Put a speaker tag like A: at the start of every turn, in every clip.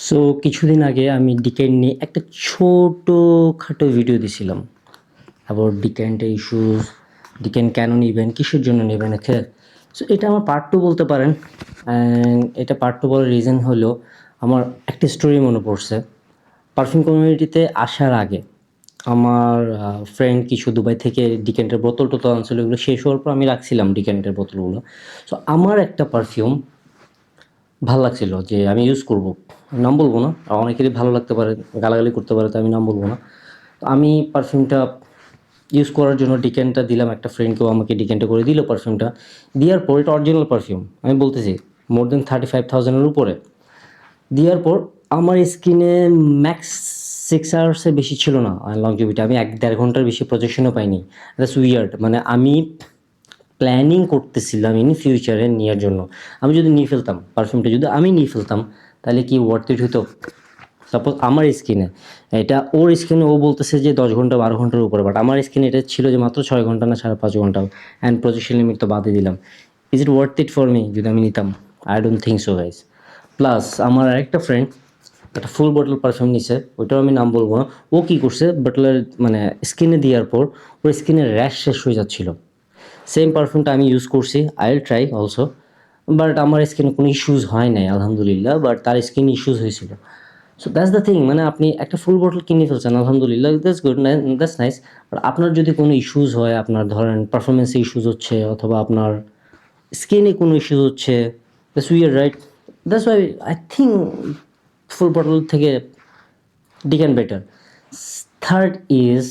A: So কিছুদিন আগে আমি ডিকেন নিয়ে একটা ছোটোখাটো ভিডিও দিছিলাম অ্যাবাউট ডিকেন্টের ইস্যুস, ডিকেন কেন নেবেন, কিসের জন্য নেবেন একে। সো এটা আমার পার্ট টু বলতে পারেন। অ্যান্ড এটা পার্ট টু বলার রিজন হলো আমার একটা স্টোরি মনে পড়ছে। পারফিউম কমিউনিটিতে আসার আগে আমার ফ্রেন্ড কিছু দুবাই থেকে ডিকেন্টের বোতল টোতল আনছিল, এগুলো শেষ হওয়ার পর আমি রাখছিলাম ডিকেন্টের বোতলগুলো। সো আমার একটা পারফিউম ভাল লাগছিল যে আমি ইউজ করব। নাম বলবো না, অনেকেরই ভালো লাগতে পারে, গালাগালি করতে পারে, তো আমি নাম বলবো না। তো আমি পারফিউমটা ইউজ করার জন্য ডিকেনটা দিলাম একটা ফ্রেন্ডকেও, আমাকে ডিকেনটা করে দিল পারফিউমটা। দেওয়ার পর এটা অরিজিনাল পারফিউম, আমি বলতেছি মোর দেন 35,000-এর উপরে। দেওয়ার পর আমার স্কিনে ম্যাক্স 6 আওয়ার্সের বেশি ছিল না লংজিভিটি। আমি 1-1.5 ঘন্টার বেশি প্রজেকশনও পাইনি। That's weird. মানে আমি প্ল্যানিং করতেছিলাম ইন ফিউচারে নেওয়ার জন্য। আমি যদি নিয়ে ফেলতাম পারফিউমটা, যদি আমি নিয়ে ফেলতাম, তাহলে কি ওয়ার্থ ইট হইতো? সাপোজ আমার স্কিনে এটা, ওর স্কিনে ও বলতেছে যে 10 ঘন্টা 12 ঘন্টার উপরে, বাট আমার স্কিনে এটা ছিল যে মাত্র 6 ঘন্টা না 5.5 ঘন্টা। অ্যান্ড প্রজেকশন লিমিট তো বাদই দিলাম। Is it worth it for me যদি আমি নিতাম? I don't think so guys. Plus আমার আরেকটা ফ্রেন্ড একটা ফুল বটল পারফিউম নিছে, ওইটাও আমি নাম বলবো না। ও কী করছে, বটলের মানে স্কিনে দেওয়ার পর ওর স্কিনের র্যাশ শেষ হয়ে যাচ্ছিল। সেম পারফিউমটা আমি ইউজ করছি, I will try also, but আমার স্কিনে কোনো ইস্যুজ হয় নাই আলহামদুলিল্লাহ, বাট তার স্কিন ইস্যুজ হয়েছিল। সো দ্যাটস দ্য থিং, মানে আপনি একটা ফুল বটল কিনে ফেলছেন আলহামদুলিল্লাহ, that's good, that's nice. But আপনার যদি কোনো ইস্যুজ হয়, আপনার ধরেন পারফরমেন্সে ইস্যুজ হচ্ছে অথবা আপনার স্কিনে কোনো ইস্যুজ হচ্ছে, that's where, right? That's why I think full bottle থেকে ডিক্যান বেটার। থার্ড ইজ,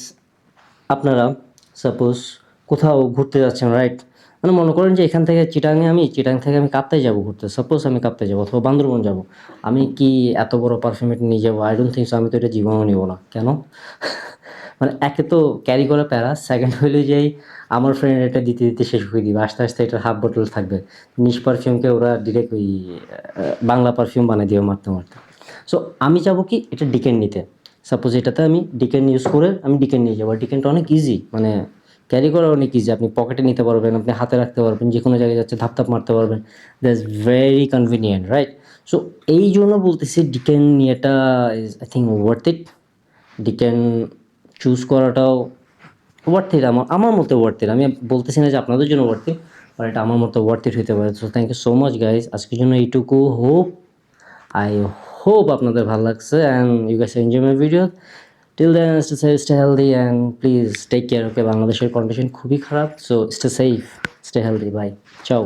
A: আপনারা সাপোজ কোথাও ঘুরতে যাচ্ছেন, রাইট? মানে মনে করেন যে এখান থেকে চিটাং থেকে আমি কাপ্তাই যাবো ঘুরতে, সাপোজ আমি কাপ্তাই যাবো অথবা বান্দরবন যাবো। আমি কি এত বড় পারফিউমেট নিয়ে যাবো? I don't think so. আমি তো এটা জীবনও নিব না। কেন? মানে একে তো ক্যারি করা প্যারা, সেকেন্ড হইলে যেই আমার ফ্রেন্ড এটা দিতে দিতে শেষ করে দিবে, আস্তে আস্তে এটার হাফ বোতল থাকবে। নিশ পারফিউমকে ওরা ডিরেক্ট ওই বাংলা পারফিউম বানিয়ে দিবে মারতে মারতে। সো আমি চাবো কি এটা ডিকেন নিতে। সাপোজ এটাতে আমি ডিকেন ইউজ করে আমি ডিকেন নিয়ে যাবো। আর ডিকেনটা অনেক ইজি, মানে ক্যারি করা অনেক ইজি। আপনি পকেটে নিতে পারবেন, আপনি হাতে রাখতে পারবেন, যে কোনো জায়গায় যাচ্ছে ধাপ ধাপ মারতে পারবেন। That's very convenient, right? So এই জন্য বলতেছি ডিকেন নিয়েটা is I think worth it. ডিকেন চুজ করাটাও ওয়ার্থ ইট, আমার মতে ওয়ার্থ ইট। আমি বলতেছি না যে আপনাদের জন্য ওয়ার্থ ইট, বাট এটা আমার মতো ওয়ার্থ ইট হইতে পারে। So thank you so much guys, আজকের জন্য এইটুকু। আই হোপ আপনাদের ভালো লাগছে and you guys enjoy my video. Till then stay safe, stay healthy and please take care. Okay, বাংলাদেশের কন্ডিশন খুবই খারাপ, so stay safe, stay healthy, bye, চাও।